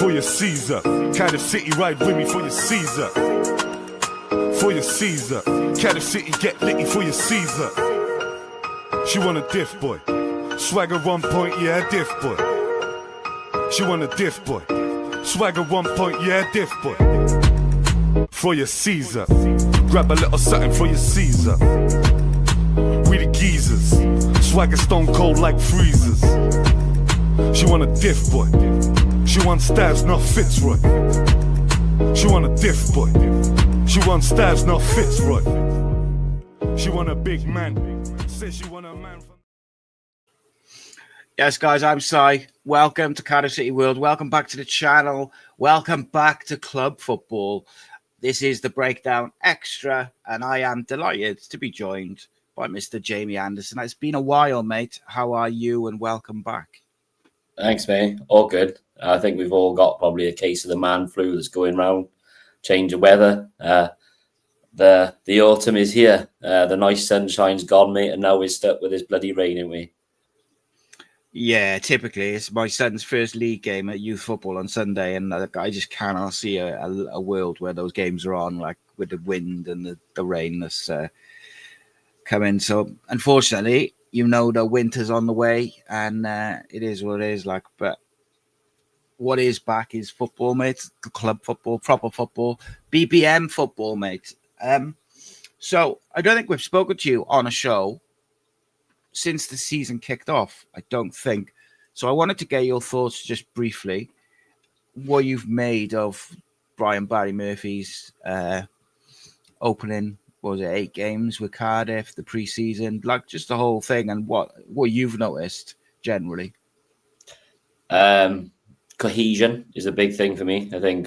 for your Caesar. Cardiff City, ride with me for your Caesar. For your Caesar. Cardiff City, get litty for your Caesar. She want a diff boy. Swagger 1 point, yeah, diff boy. She want a diff boy. Swagger 1 point, yeah, diff boy. For your Caesar. Grab a little something for your Caesar. We the geezers. Swagger stone cold like freezers. She want a diff boy. She want stabs, not Fitzroy. She want a diff boy. She want stabs, not Fitzroy. She want a big man. Says she want a man from... Yes, guys, I'm Si. Welcome to Cardiff City World. Welcome back to the channel. Welcome back to club football. This is the Breakdown Extra, and I am delighted to be joined by Mr. Jamie Anderson. It's been a while, mate. How are you? And welcome back. Thanks, mate. All good. I think we've all got probably a case of the man flu that's going round. Change of weather. The autumn is here. The nice sunshine's gone, mate, and now we're stuck with this bloody rain, ain't we? Yeah, typically it's my son's first league game at youth football on Sunday, and I just cannot see a world where those games are on, like with the wind and the rain that's coming. So unfortunately, you know, the winter's on the way, and it is what it is. Like, but what is back is football, mate. Club football, proper football, BBM football, mate. So I don't think we've spoken to you on a show since the season kicked off, I don't think. So I wanted to get your thoughts just briefly, what you've made of Brian Barry Murphy's opening, what was it, 8 games with Cardiff, the pre-season, like just the whole thing, and what you've noticed generally. Cohesion is a big thing for me. I think,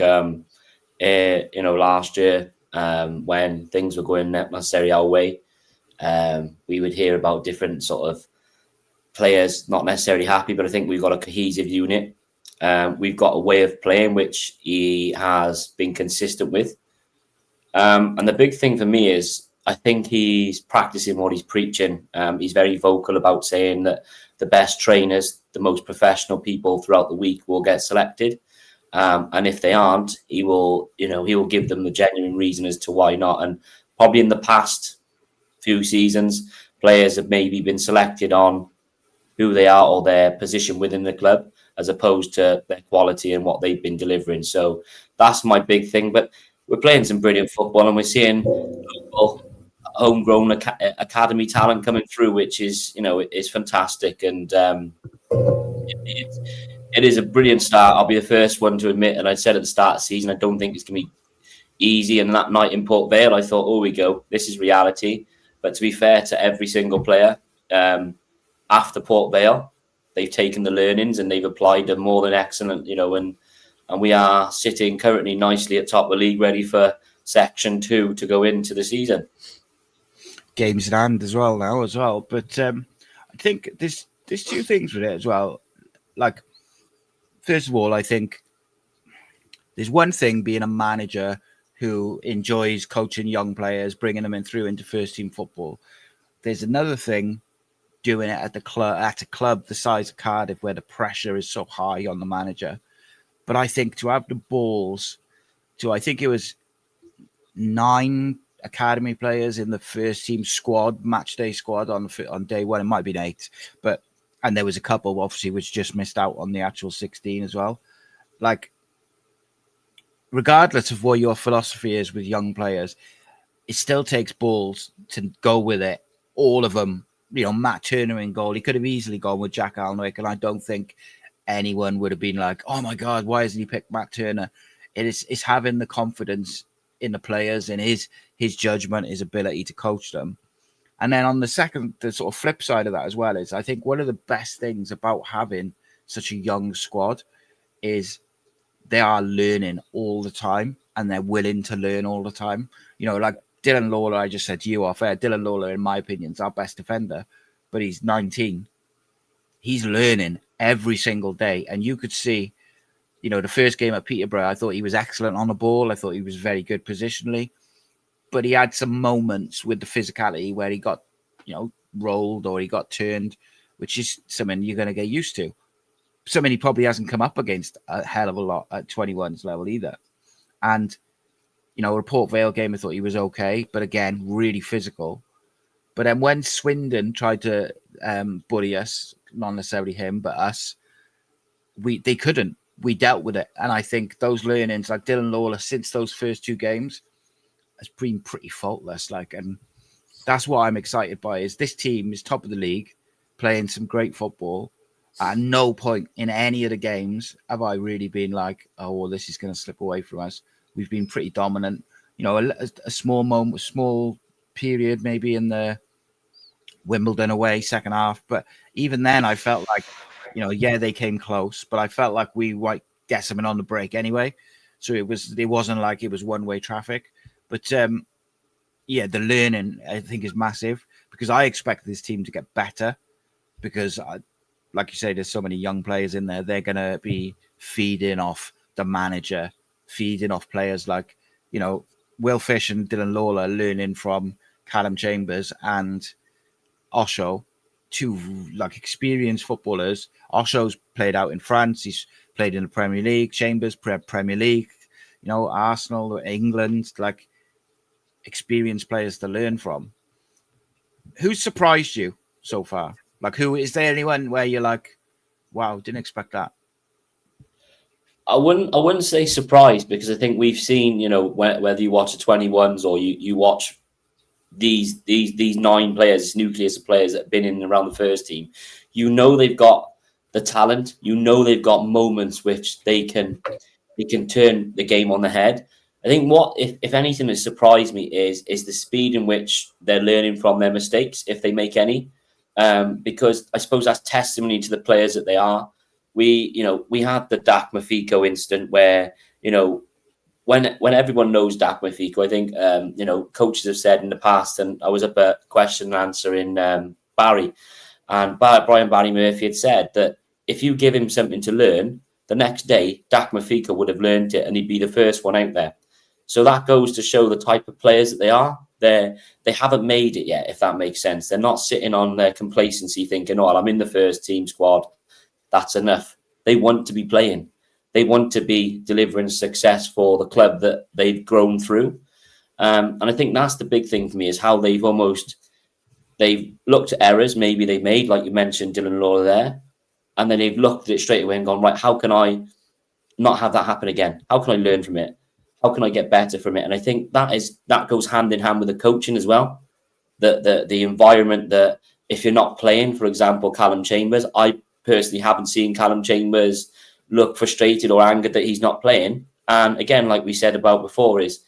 last year when things were going not necessarily our way, we would hear about different sort of players not necessarily happy, but I think we've got a cohesive unit. We've got a way of playing which he has been consistent with. And the big thing for me is I think he's practicing what he's preaching. He's very vocal about saying that the best trainers, the most professional people throughout the week will get selected. And if they aren't, he will give them the genuine reason as to why not. And probably in the past few seasons, players have maybe been selected on who they are or their position within the club, as opposed to their quality and what they've been delivering. So that's my big thing. But we're playing some brilliant football, and we're seeing local, homegrown academy talent coming through, which is, it's fantastic. And it is a brilliant start. I'll be the first one to admit, and I said at the start of the season, I don't think it's going to be easy. And that night in Port Vale, I thought, oh, we go, this is reality. But to be fair to every single player, after Port Vale, they've taken the learnings and they've applied them more than excellent, and we are sitting currently nicely at top of the league, ready for Section 2 to go into the season. Games in hand as well now. But I think there's 2 things with it as well. Like, first of all, I think there's one thing being a manager who enjoys coaching young players, bringing them into first team football. There's another thing doing it at a club the size of Cardiff, where the pressure is so high on the manager. But I think to have the balls I think it was 9 academy players in the first team squad, match day squad on day one. It might be 8, and there was a couple obviously which just missed out on the actual 16 as well. Like, regardless of what your philosophy is with young players, it still takes balls to go with it. All of them, Matt Turner in goal. He could have easily gone with Jack Alnwick, and I don't think anyone would have been like, oh my God, why hasn't he picked Matt Turner? It's having the confidence in the players and his judgment, his ability to coach them. And then on the sort of flip side of that as well is, I think one of the best things about having such a young squad is they are learning all the time, and they're willing to learn all the time. Like Dylan Lawler, I just said to you off air, Dylan Lawler, in my opinion, is our best defender, but he's 19. He's learning every single day. And you could see, the first game at Peterborough, I thought he was excellent on the ball. I thought he was very good positionally. But he had some moments with the physicality where he got, rolled or he got turned, which is something you're going to get used to. something he probably hasn't come up against a hell of a lot at 21's level either. And, you know, a Port Vale game, I thought he was okay, but again, really physical. But then when Swindon tried to bully us, not necessarily him, but us, they couldn't. We dealt with it. And I think those learnings, like Dylan Lawler, since those first 2 games, has been pretty faultless. And that's what I'm excited by, is this team is top of the league, playing some great football. At no point in any of the games have I really been like, oh, well, this is going to slip away from us. We've been pretty dominant. You know, a small moment, a small period maybe in the Wimbledon away second half. But even then, I felt like, you know, yeah, they came close, but I felt like we might get something on the break anyway. So it wasn't like it was one-way traffic. But yeah, the learning I think is massive, because I expect this team to get better, because like you say, there's so many young players in there. They're going to be feeding off the manager, feeding off players like, you know, Will Fish and Dylan Lawler, learning from Callum Chambers and Osho, 2 like experienced footballers. Osho's played out in France. He's played in the Premier League. Chambers, Premier League, you know, Arsenal, England, like experienced players to learn from. Who's surprised you so far? Like, who is there anyone where you're like, wow, didn't expect that? I wouldn't say surprised, because I think we've seen, you know, whether you watch the 21s or you watch these 9 players, this nucleus of players that have been in and around the first team, you know, they've got the talent, you know, they've got moments which they can turn the game on the head. I think what, if anything, has surprised me is the speed in which they're learning from their mistakes, if they make any. Because I suppose that's testimony to the players that they are. We had the Dak Mafiko incident where, you know, when everyone knows Dak Mafiko, I think, you know, coaches have said in the past, and I was up at question and answer in Barry, and Brian Barry Murphy had said that if you give him something to learn, the next day, Dak Mafiko would have learned it and he'd be the first one out there. So that goes to show the type of players that they are. They haven't made it yet, if that makes sense. They're not sitting on their complacency thinking, oh, I'm in the first team squad, that's enough. They want to be playing. They want to be delivering success for the club that they've grown through. And I think that's the big thing for me, is how they've looked at errors maybe they made, like you mentioned, Dylan Lawler there, and then they've looked at it straight away and gone, right, how can I not have that happen again? How can I learn from it? How can I get better from it? And I think that goes hand in hand with the coaching as well. The environment, that if you're not playing, for example, Callum Chambers, I personally haven't seen Callum Chambers look frustrated or angered that he's not playing. And again, like we said about before, is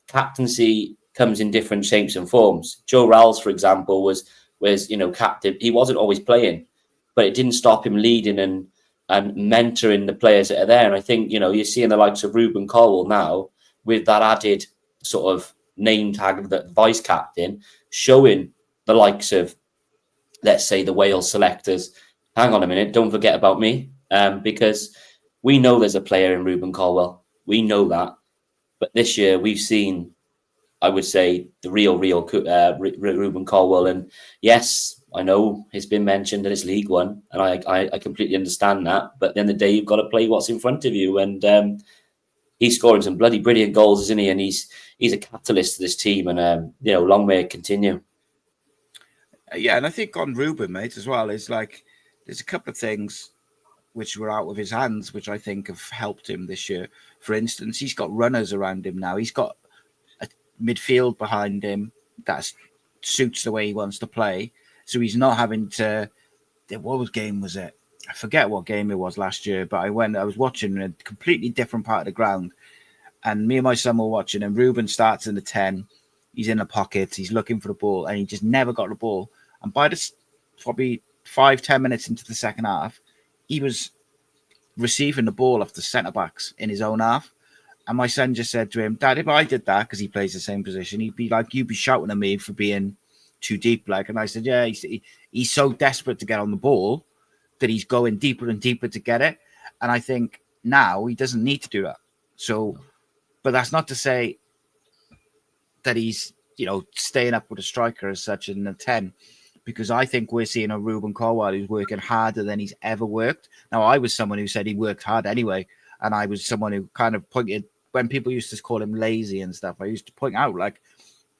captaincy comes in different shapes and forms. Joe Ralls, for example, was you know, captain. He wasn't always playing, but it didn't stop him leading and mentoring the players that are there. And I think, you know, you're seeing the likes of Ruben Colwill now, with that added sort of name tag, that vice captain, showing the likes of, let's say, the Wales selectors, hang on a minute, don't forget about me, because we know there's a player in Ruben Colwill. We know that. But this year we've seen, I would say, the real Ruben Colwill. And yes, I know it's been mentioned that it's League One, and I completely understand that. But at the end of the day, you've got to play what's in front of you. And he's scoring some bloody brilliant goals, isn't he? And he's a catalyst to this team, and you know, long may it continue. Yeah, and I think on Ruben, mate, as well, is like there's a couple of things which were out of his hands, which I think have helped him this year. For instance, he's got runners around him now. He's got a midfield behind him that suits the way he wants to play. So he's not having to. What game was it? I forget what game it was last year, but I was watching a completely different part of the ground, and me and my son were watching, and Ruben starts in the 10. He's in the pocket. He's looking for the ball, and he just never got the ball. And by probably 5-10 minutes into the second half, he was receiving the ball off the centre-backs in his own half. And my son just said to him, Dad, if I did that, because he plays the same position, he'd be like, you'd be shouting at me for being too deep. Like, and I said, yeah, he's so desperate to get on the ball that he's going deeper and deeper to get it. And I think now he doesn't need to do that. So, but that's not to say that he's, you know, staying up with a striker as such in the 10. because I think we're seeing a Ruben Colwill who's working harder than he's ever worked. Now, I was someone who said he worked hard anyway, and I was someone who kind of pointed, when people used to call him lazy and stuff, I used to point out, like,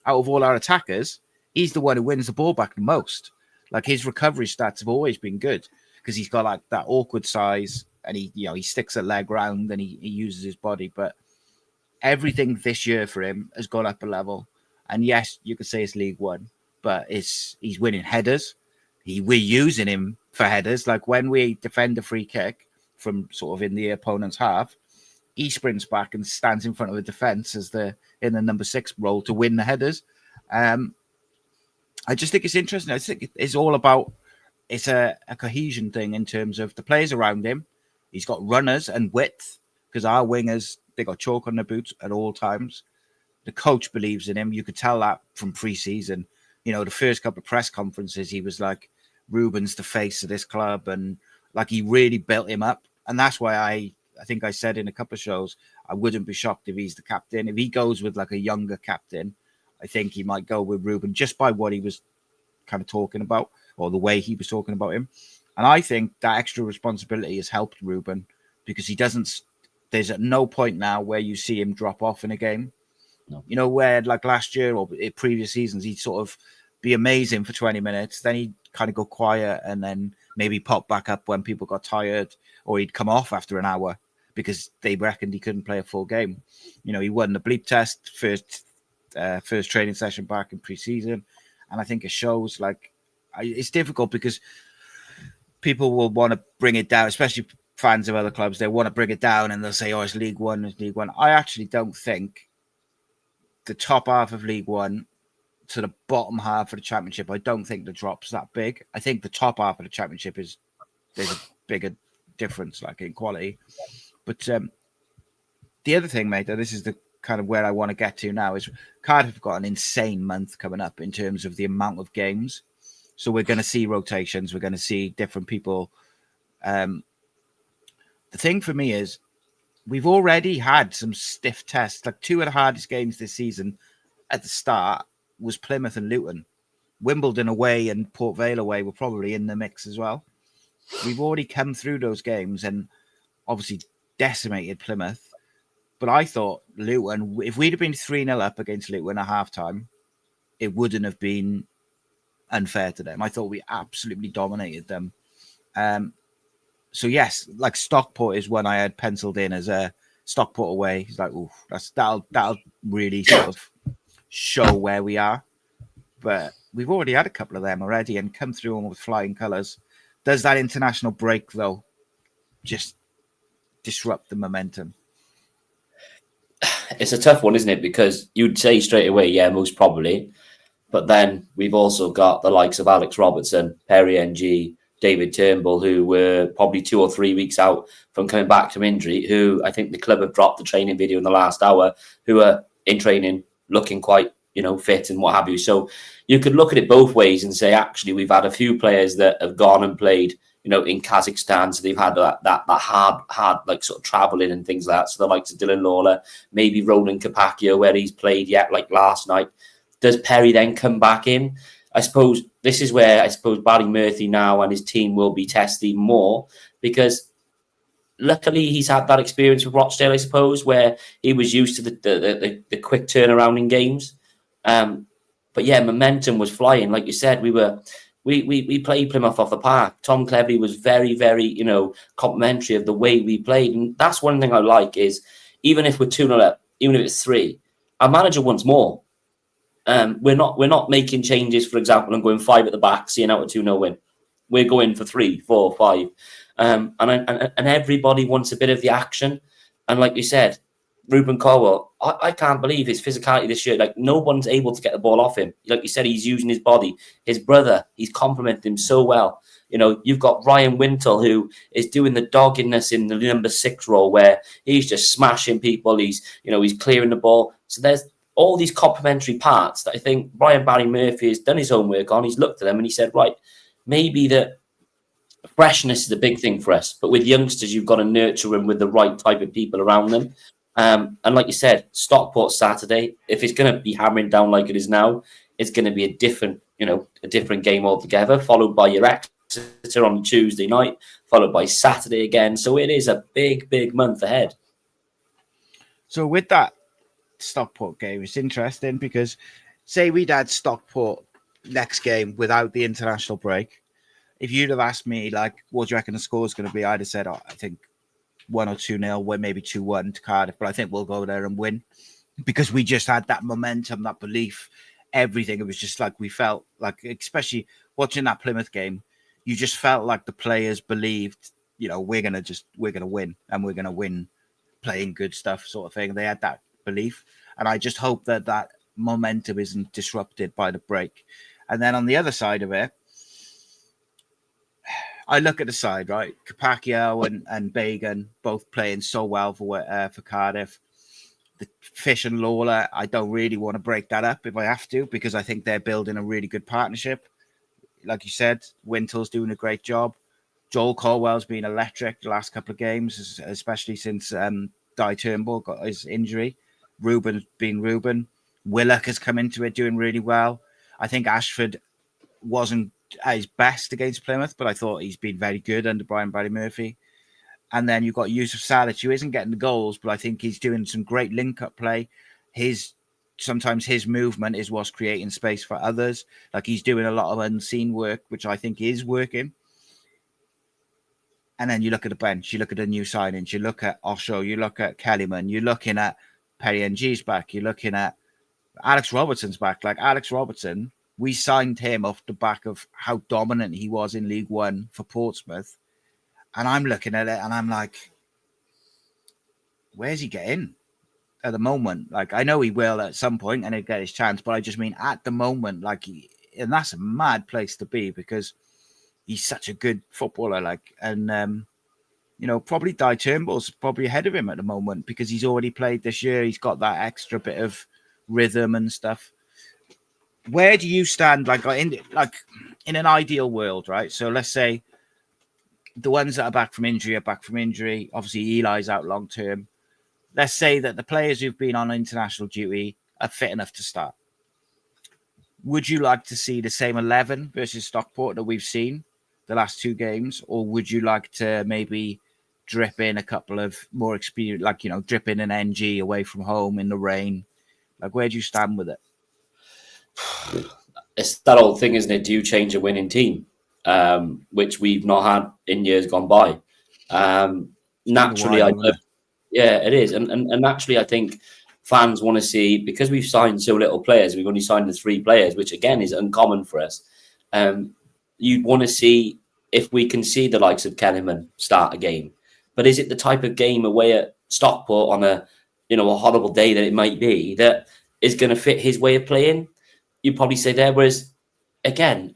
out of all our attackers, he's the one who wins the ball back the most. Like, his recovery stats have always been good because he's got like that awkward size, and he sticks a leg round and he uses his body. But everything this year for him has gone up a level. And yes, you could say it's League One, but he's winning headers. We're using him for headers. Like when we defend a free kick from sort of in the opponent's half, he sprints back and stands in front of the defence in the number 6 role to win the headers. I just think it's interesting. I think it's all about, it's a cohesion thing in terms of the players around him. He's got runners and width, because our wingers, they got chalk on their boots at all times. The coach believes in him. You could tell that from pre-season. The first couple of press conferences, he was like, Ruben's the face of this club, and like he really built him up. And that's why I think I said in a couple of shows, I wouldn't be shocked if he's the captain. If he goes with like a younger captain, I think he might go with Ruben just by what he was kind of talking about, or the way he was talking about him. And I think that extra responsibility has helped Ruben, because there's at no point now where you see him drop off in a game. No. Where like last year or previous seasons, he'd sort of be amazing for 20 minutes. Then he'd kind of go quiet and then maybe pop back up when people got tired, or he'd come off after an hour because they reckoned he couldn't play a full game. He won the bleep test first training session back in pre-season. And I think it shows like it's difficult because people will want to bring it down, especially fans of other clubs. They want to bring it down and they'll say, oh, it's League One, it's League One. I actually don't think the top half of League One to the bottom half of the Championship, I don't think the drop's that big. I think the top half of the Championship there's a bigger difference, like in quality. But the other thing, mate, this is the kind of where I want to get to now, is Cardiff have got an insane month coming up in terms of the amount of games. So we're going to see rotations. We're going to see different people. The thing for me is we've already had some stiff tests. Like 2 of the hardest games this season at the start was Plymouth and Luton. Wimbledon away and Port Vale away were probably in the mix as well. We've already come through those games and obviously decimated Plymouth. But I thought Luton, if we'd have been 3-0 up against Luton at halftime, it wouldn't have been unfair to them. I thought we absolutely dominated them. So yes, like Stockport is one I had penciled in as a Stockport away. He's like, oh, that'll really sort of show where we are. But we've already had a couple of them already and come through them with flying colours. Does that international break though just disrupt the momentum? It's a tough one, isn't it? Because you'd say straight away, yeah, most probably. But then we've also got the likes of Alex Robertson, Perry NG, David Turnbull, who were probably 2 or 3 weeks out from coming back from injury, who I think the club have dropped the training video in the last hour, who are in training looking quite, fit and what have you. So you could look at it both ways and say, actually, we've had a few players that have gone and played, in Kazakhstan. So they've had that hard, like sort of traveling and things like that. So the likes of Dylan Lawler, maybe Roland Capacchio, where he's played yet, like last night. Does Perry then come back in? I suppose this is where Barry Murphy now and his team will be tested more, because luckily he's had that experience with Rochdale, I suppose, where he was used to the quick turnaround in games. But yeah, momentum was flying. Like you said, we played Plymouth off the park. Tom Cleverley was very, very, complimentary of the way we played. And that's one thing I like is, even if we're 2-0 up, even if it's 3, our manager wants more. We're not making changes, for example, and going 5 at the back, seeing out a 2-0 win. We're going for 3, 4, 5. And everybody wants a bit of the action. And like you said, Ruben Colwill, I can't believe his physicality this year. Like, no one's able to get the ball off him. Like you said, he's using his body. His brother, he's complimented him so well. You've got Ryan Wintle, who is doing the doggedness in the number 6 role, where he's just smashing people. He's clearing the ball. So there's all these complementary parts that I think Barry Murphy has done his homework on. He's looked at them and he said, right, maybe the freshness is a big thing for us. But with youngsters, you've got to nurture them with the right type of people around them. And like you said, Stockport Saturday, if it's going to be hammering down like it is now, it's going to be a different a different game altogether, followed by your Exeter on Tuesday night, followed by Saturday again. So it is a big, big month ahead. So with that Stockport game, it's interesting because say we'd had Stockport next game without the international break. If you'd have asked me, like, what do you reckon the score is going to be? I'd have said, I think 1 or 2-0, maybe 2-1 to Cardiff, but I think we'll go there and win because we just had that momentum, that belief, everything. It was just like we felt like, especially watching that Plymouth game, you just felt like the players believed, we're going to win and we're going to win playing good stuff sort of thing. They had that belief. And I just hope that that momentum isn't disrupted by the break. And then on the other side of it, I look at the side, right? Capaccio and Bagan both playing so well for Cardiff. The Fish and Lawler, I don't really want to break that up if I have to, because I think they're building a really good partnership. Like you said, Wintel's doing a great job. Joel Colwell's been electric the last couple of games, especially since Di Turnbull got his injury. Ruben's been Ruben. Willock has come into it doing really well. I think Ashford wasn't at his best against Plymouth, but I thought he's been very good under Brian Barry Murphy. And then you've got Yusuf Salic, who isn't getting the goals, but I think he's doing some great link-up play. Sometimes his movement is what's creating space for others. Like he's doing a lot of unseen work, which I think is working. And then you look at the bench, you look at the new signings, you look at Osho, you look at Kellyman, you're looking at Perry NG's back, you're looking at Alex Robertson's back. Like Alex Robertson, we signed him off the back of how dominant he was in League One for Portsmouth. And I'm looking at it and I'm like, where's he getting at the moment? Like, I know he will at some point and he'll get his chance, but I just mean at the moment, and that's a mad place to be because he's such a good footballer. Probably Di Turnbull's probably ahead of him at the moment because he's already played this year. He's got that extra bit of rhythm and stuff. Where do you stand, in an ideal world, right? So let's say the ones that are back from injury. Obviously, Eli's out long term. Let's say that the players who've been on international duty are fit enough to start. Would you like to see the same 11 versus Stockport that we've seen the last two games? Or would you like to maybe drip in a couple of more experience, drip in an NG away from home in the rain? Like, where do you stand with it? It's that old thing, isn't it? Do you change a winning team? Which we've not had in years gone by. Naturally, it is. And naturally, I think fans want to see, because we've signed so little players, we've only signed the 3 players, which again is uncommon for us. You'd want to see if we can see the likes of Kellyman start a game. But is it the type of game away at Stockport on a horrible day that it might be that is going to fit his way of playing? You'd probably say there. Whereas, again,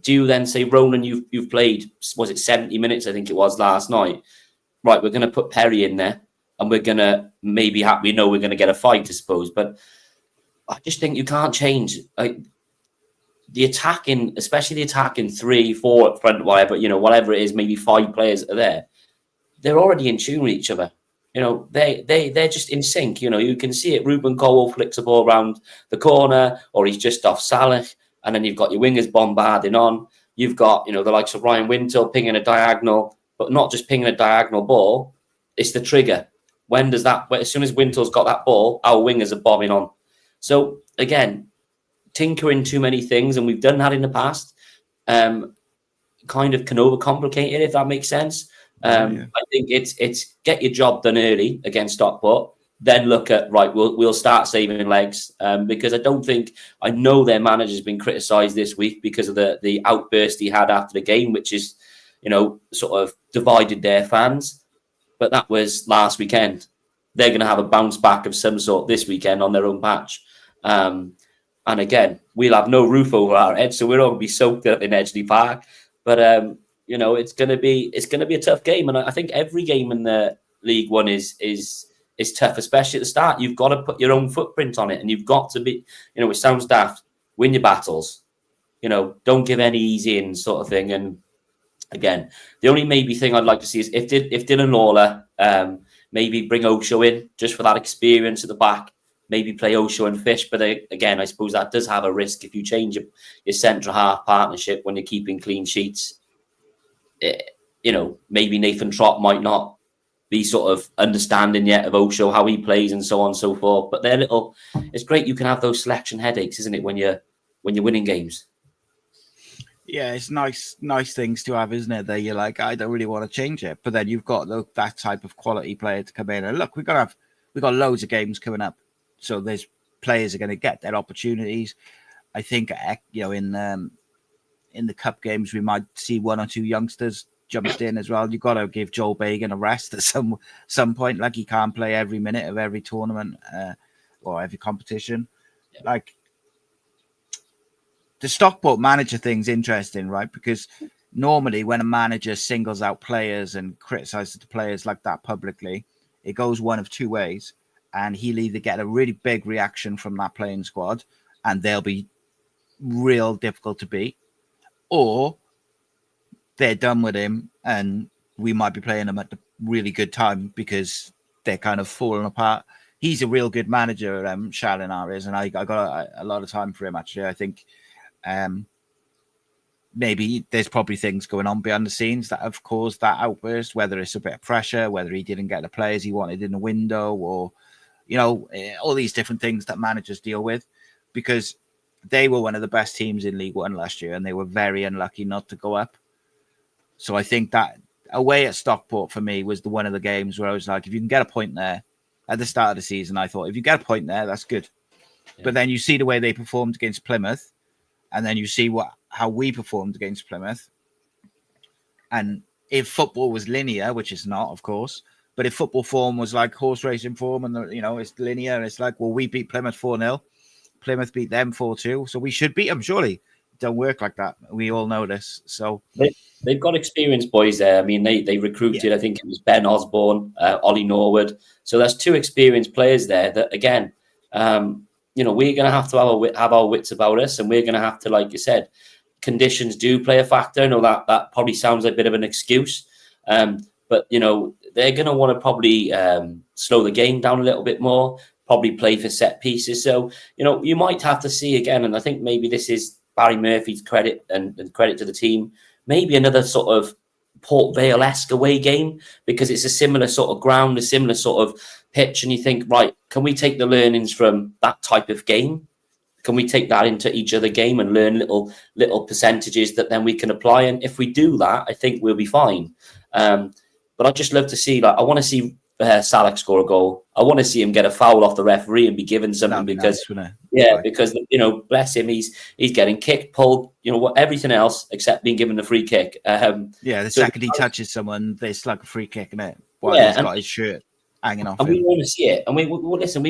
do you then say, Ronan, you've played, was it 70 minutes, I think it was last night? Right, we're going to put Perry in there and we're going to maybe we're going to get a fight, I suppose. But I just think you can't change the attacking, especially the attacking 3, 4 up front, whatever it is, maybe 5 players are there. They're already in tune with each other. They're just in sync. You can see it. Ruben Colwill flicks a ball around the corner, or he's just off Salih, and then you've got your wingers bombarding on. You've got the likes of Ryan Wintel pinging a diagonal, but not just pinging a diagonal ball. It's the trigger. When does that? As soon as Wintel's got that ball, our wingers are bombing on. So again, tinkering too many things, and we've done that in the past. Kind of can overcomplicate it, if that makes sense. I think it's get your job done early against Stockport, then look at we'll start saving legs, because I know their manager's been criticised this week because of the outburst he had after the game, which is sort of divided their fans. But that was last weekend. They're going to have a bounce back of some sort this weekend on their own patch, and again we'll have no roof over our heads, so we're all going to be soaked up in Edgeley Park. But it's going to be a tough game, and I think every game in the League One is tough, especially at the start. You've got to put your own footprint on it, and you've got to be, it sounds daft, win your battles. Don't give any easy in sort of thing. And again, the only maybe thing I'd like to see is if Dylan Lawler maybe bring Osho in just for that experience at the back. maybe play Osho and Fish. But again, I suppose that does have a risk if you change your central half partnership when you're keeping clean sheets. Maybe Nathan Trott might not be sort of understanding yet of Osho, how he plays and so on and so forth. But it's great you can have those selection headaches, isn't it, when you're winning games? Yeah, it's nice things to have, isn't it? That you're like, I don't really want to change it, but then you've got that type of quality player to come in. And look, we got loads of games coming up, so there's players are going to get their opportunities. I think in the cup games we might see one or two youngsters jumped in as well. You've got to give Joel Bagan a rest at some point. Like, he can't play every minute of every tournament or every competition. Yeah. Like, the Stockport manager thing's interesting, right? Because normally when a manager singles out players and criticizes the players like that publicly, it goes one of two ways. And he'll either get a really big reaction from that playing squad and they'll be real difficult to beat, or they're done with him and we might be playing them at the really good time because they're kind of falling apart. He's a real good manager, Shalinar is, and I got a lot of time for him, actually. I think maybe there's probably things going on behind the scenes that have caused that outburst, whether it's a bit of pressure, whether he didn't get the players he wanted in the window, or, all these different things that managers deal with, because they were one of the best teams in League One last year and they were very unlucky not to go up. So I think that away at Stockport for me was one of the games where I was like, if you can get a point there at the start of the season, I thought if you get a point there, that's good. Yeah. But then you see the way they performed against Plymouth, and then you see how we performed against Plymouth. And if football was linear, which it's not, of course, but if football form was like horse racing form and, it's linear, it's like, well, we beat Plymouth 4-0. Plymouth beat them 4-2. So we should beat them, surely. It don't work like that. We all know this. So they've got experienced boys there. I mean, they recruited, yeah. I think it was Ben Osborne, Ollie Norwood. So there's two experienced players there that, again, we're going to have to have our wits about us, and we're going to have to, like you said, conditions do play a factor. I know that probably sounds like a bit of an excuse, but they're going to want to probably slow the game down a little bit more, probably play for set pieces. So you might have to see again, and I think maybe this is Barry Murphy's credit and credit to the team, maybe another sort of Port Vale-esque away game, because it's a similar sort of ground, a similar sort of pitch, and you think, right, can we take the learnings from that type of game? Can we take that into each other game and learn little percentages that then we can apply? And if we do that, I think we'll be fine. But I'd just love to see, I want to see Salek score a goal. I want to see him get a foul off the referee and be given something, because because bless him, he's getting kicked, pulled, everything else except being given the free kick. The second he touches someone, there's like a free kick in it. He's got his shirt hanging off. And we want to see it. And we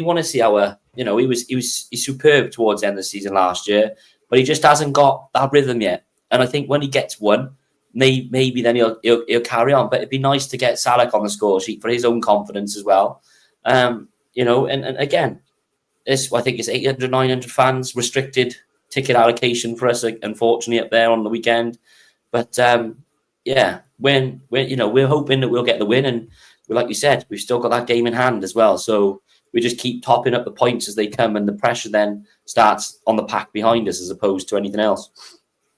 want to see our, he's superb towards the end of the season last year, but he just hasn't got that rhythm yet. And I think when he gets one, maybe then he'll carry on. But it'd be nice to get Salek on the score sheet for his own confidence as well. And again, I think it's 800, 900 fans, restricted ticket allocation for us, unfortunately, up there on the weekend. But we're hoping that we'll get the win, and like you said, we've still got that game in hand as well. So we just keep topping up the points as they come, and the pressure then starts on the pack behind us as opposed to anything else.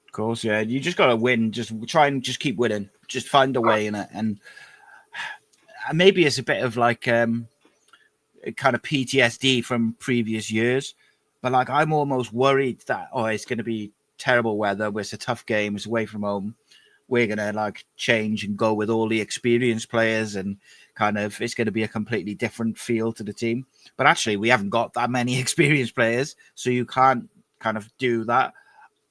Of course, yeah. You just got to win. Just try and just keep winning. Just find a way in it. And maybe it's a bit of like kind of PTSD from previous years. But like, I'm almost worried that, it's going to be terrible weather. It's a tough game. It's away from home. We're going to like change and go with all the experienced players, and kind of it's going to be a completely different feel to the team. But actually, we haven't got that many experienced players, so you can't kind of do that.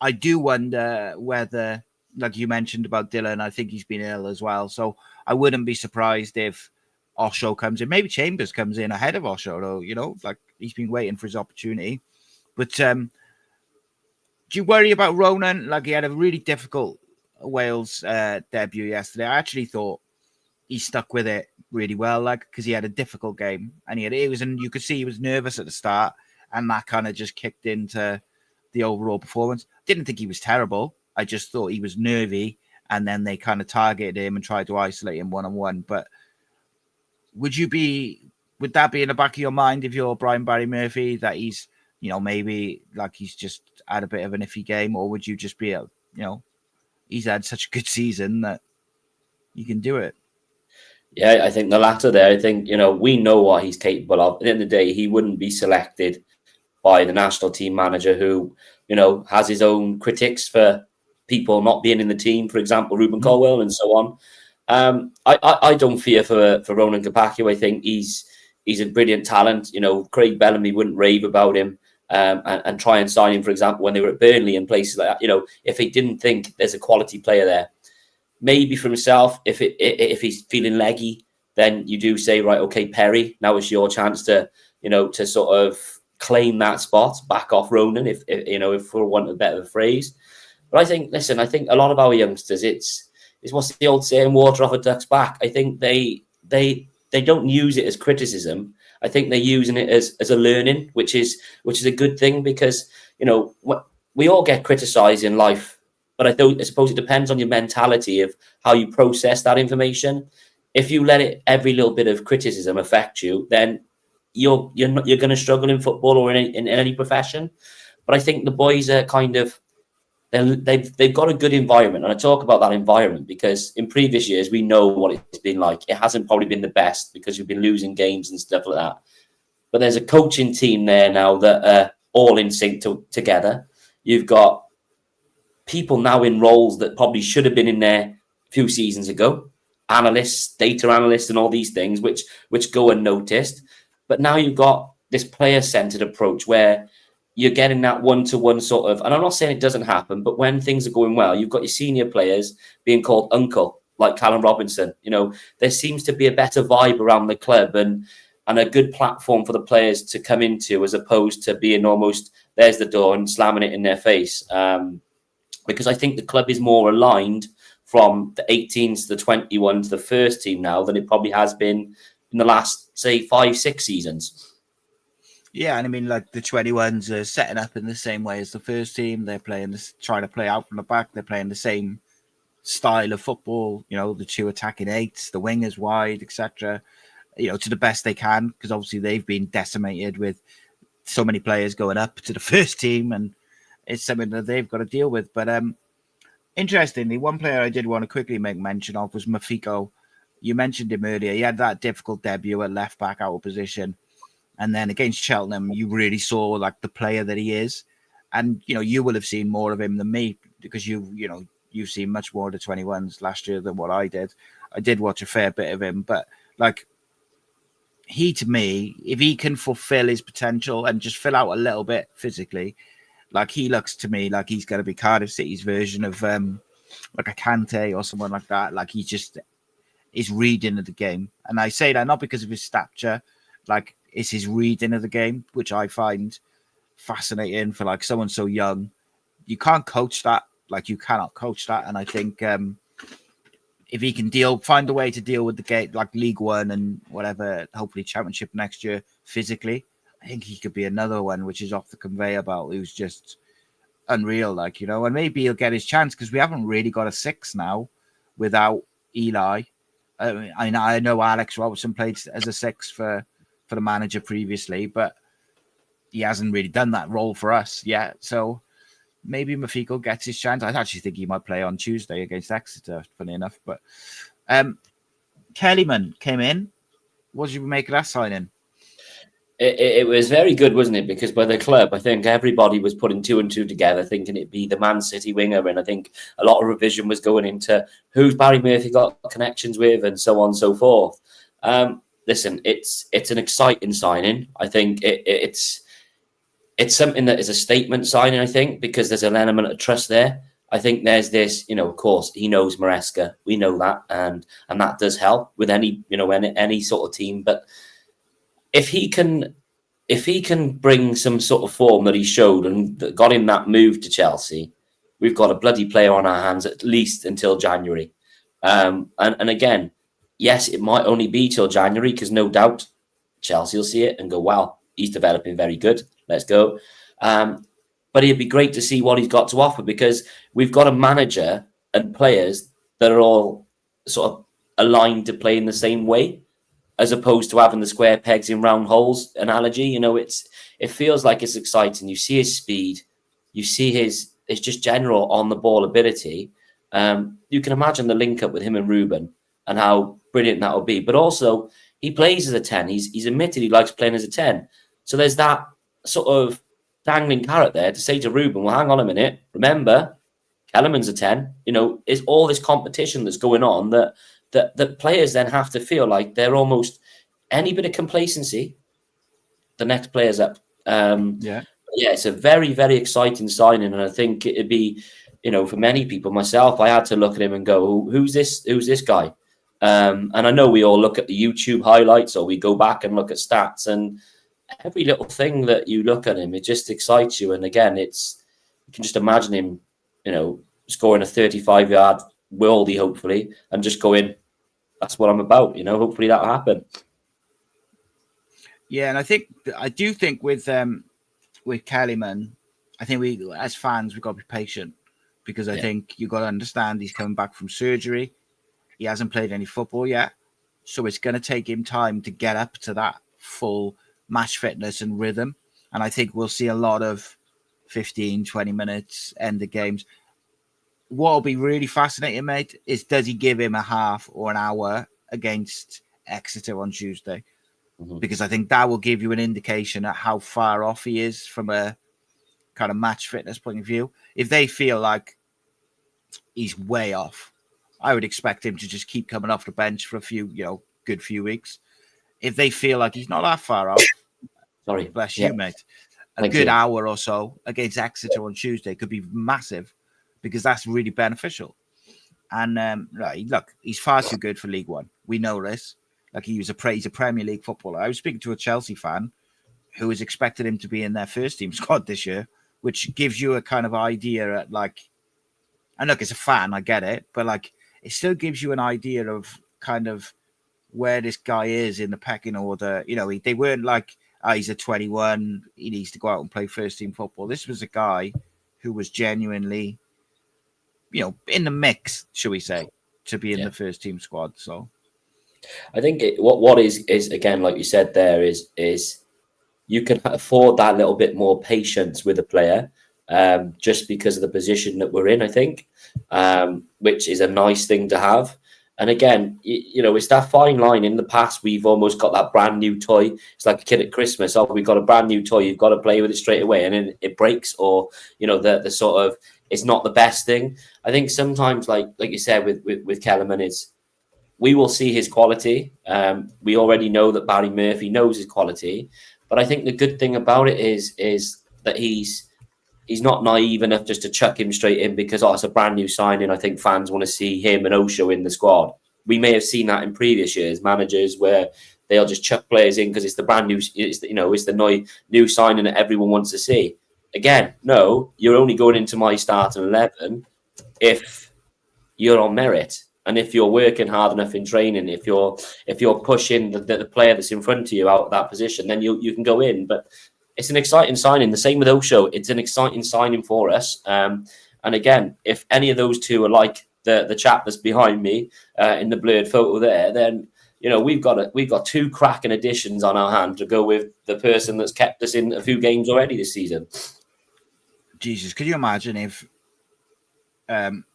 I do wonder whether, like you mentioned about Dylan, I think he's been ill as well. So I wouldn't be surprised if Osho comes in. Maybe Chambers comes in ahead of Osho, though, like he's been waiting for his opportunity. But do you worry about Ronan? Like, he had a really difficult Wales debut yesterday. I actually thought he stuck with it really well, like, because he had a difficult game, and you could see he was nervous at the start, and that kind of just kicked into the overall performance. Didn't think he was terrible. I just thought he was nervy, and then they kind of targeted him and tried to isolate him one-on-one. But would you be would that be in the back of your mind if you're Brian Barry Murphy, that he's, you know, maybe like he's just had a bit of an iffy game, or would you just be, you know, he's had such a good season that you can do it? Yeah, I think the latter there. I think, you know, we know what he's capable of. At the end of the day, he wouldn't be selected by the national team manager who, you know, has his own critics for people not being in the team, for example, Ruben Colwill and so on. I don't fear for Ronan Kapaki. I think he's a brilliant talent. You know, Craig Bellamy wouldn't rave about him and try and sign him, for example, when they were at Burnley and places like that. You know, if he didn't think there's a quality player there. Maybe for himself, if he's feeling leggy, then you do say, right, okay, Perry, now is your chance to, you know, to sort of claim that spot, back off Ronan, if you know, if for want of a better phrase. But I think, listen, I think a lot of our youngsters, it's what's the old saying, water off a duck's back. I think they don't use it as criticism. I think they're using it as a learning, which is a good thing, because, you know, we all get criticised in life. But I suppose it depends on your mentality of how you process that information. If you let it, every little bit of criticism affect you, then you're going to struggle in football or in any profession. But I think the boys are kind of, they've got a good environment, and I talk about that environment because in previous years we know what it's been like. It hasn't probably been the best because you've been losing games and stuff like that. But there's a coaching team there now that are all in sync together. You've got people now in roles that probably should have been in there a few seasons ago, analysts, data analysts, and all these things, which go unnoticed. But now you've got this player-centered approach where you're getting that one-to-one sort of, and I'm not saying it doesn't happen, but when things are going well, you've got your senior players being called uncle, like Callum Robinson. You know, there seems to be a better vibe around the club and a good platform for the players to come into, as opposed to being almost, there's the door and slamming it in their face. Because I think the club is more aligned from the 18s to the 21 to the first team now than it probably has been in the last, say, 5-6 seasons. Yeah, and I mean, like the 21s are setting up in the same way as the first team. They're playing this, trying to play out from the back. They're playing the same style of football. You know, the two attacking eights, the wingers wide, etc. You know, to the best they can, because obviously they've been decimated with so many players going up to the first team, and it's something that they've got to deal with. But interestingly, one player I did want to quickly make mention of was Mafiko. You mentioned him earlier. He had that difficult debut at left back, out of position. And then against Cheltenham, you really saw like the player that he is. And, you know, you will have seen more of him than me because you've seen much more of the 21s last year than what I did. I did watch a fair bit of him, but like he, to me, if he can fulfill his potential and just fill out a little bit physically, like he looks to me like he's going to be Cardiff City's version of like a Kante or someone like that. Like he just is reading of the game. And I say that not because of his stature, like it's his reading of the game, which I find fascinating for like someone so young. You can't coach that. Like you cannot coach that. And I think if he can find a way to deal with the game, like League One and whatever, hopefully Championship next year physically, I think he could be another one which is off the conveyor belt who's just unreal, like, you know, and maybe he'll get his chance because we haven't really got a 6 now without Eli. I know Alex Robertson played as a 6 for the manager previously, but he hasn't really done that role for us yet. So maybe Mafiko gets his chance. I actually think he might play on Tuesday against Exeter, funny enough. But Kellyman came in. What did you make of that signing? It was very good, wasn't it? Because by the club, I think everybody was putting 2 and 2 together, thinking it'd be the Man City winger. And I think a lot of revision was going into who's Barry Murphy got connections with and so on and so forth. Listen, it's an exciting signing. I think it's something that is a statement signing, I think, because there's an element of trust there. I think there's this, you know, of course, he knows Maresca. We know that. And that does help with any sort of team. But if he can bring some sort of form that he showed and that got him that move to Chelsea, we've got a bloody player on our hands at least until January. And again, yes, it might only be till January because no doubt Chelsea will see it and go, wow, he's developing very good. Let's go. But it'd be great to see what he's got to offer because we've got a manager and players that are all sort of aligned to play in the same way. as opposed to having the square pegs in round holes analogy. You know, it feels like it's exciting. You see his speed, you see his just general on the ball ability. You can imagine the link up with him and Ruben and how brilliant that will be. But also, he plays as a 10. He's admitted he likes playing as a 10. So there's that sort of dangling carrot there to say to Ruben, well, hang on a minute. Remember, Kellyman's a 10. You know, it's all this competition that's going on that players then have to feel like they're almost any bit of complacency, the next player's up. Yeah, it's a very, very exciting signing. And I think it'd be, you know, for many people, myself, I had to look at him and go, who's this guy? And I know we all look at the YouTube highlights or we go back and look at stats, and every little thing that you look at him, it just excites you. And again, you can just imagine him, you know, scoring a 35-yard worldie, hopefully, and just going, that's what I'm about, you know, hopefully that'll happen. Yeah, and I do think with Kellyman, I think we as fans we've got to be patient, because I think you've got to understand he's coming back from surgery. He hasn't played any football yet, so it's going to take him time to get up to that full match fitness and rhythm. And I think we'll see a lot of 15, 20 minutes end of games. What will be really fascinating, mate, is does he give him a half or an hour against Exeter on Tuesday? Mm-hmm. Because I think that will give you an indication of how far off he is from a kind of match fitness point of view. If they feel like he's way off, I would expect him to just keep coming off the bench for a few, good few weeks. If they feel like he's not that far off, bless you, mate. A good hour or so against Exeter on Tuesday could be massive, because that's really beneficial. And look, he's far too good for League One. We know this. Like, he's a Premier League footballer. I was speaking to a Chelsea fan who was expected him to be in their first team squad this year, which gives you a kind of idea at and look, as a fan, I get it, but it still gives you an idea of kind of where this guy is in the pecking order. You know, they weren't like, he's a 21, he needs to go out and play first team football. This was a guy who was genuinely, in the mix, shall we say, to be in the first team squad. So I think what is again, like you said there, is you can afford that little bit more patience with a player, just because of the position that we're in, I think, which is a nice thing to have. And again, it's that fine line. In the past, we've almost got that brand new toy. It's like a kid at Christmas. Oh, we've got a brand new toy. You've got to play with it straight away, and then it breaks, or the sort of, it's not the best thing. I think sometimes, like you said with Kellyman, we will see his quality. We already know that Barry Murphy knows his quality, but I think the good thing about it is that he's not naive enough just to chuck him straight in because it's a brand new signing. I think fans want to see him and Osho in the squad. We may have seen that in previous years, managers where they'll just chuck players in because it's the brand new, it's the new signing that everyone wants to see. Again, no, you're only going into my starting 11 if you're on merit. And if you're working hard enough in training, if you're pushing the player that's in front of you out of that position, then you can go in. But it's an exciting signing. The same with Osho. It's an exciting signing for us. And again, if any of those two are like the chap that's behind me in the blurred photo there, then we've got two cracking additions on our hand to go with the person that's kept us in a few games already this season. Jesus, could you imagine if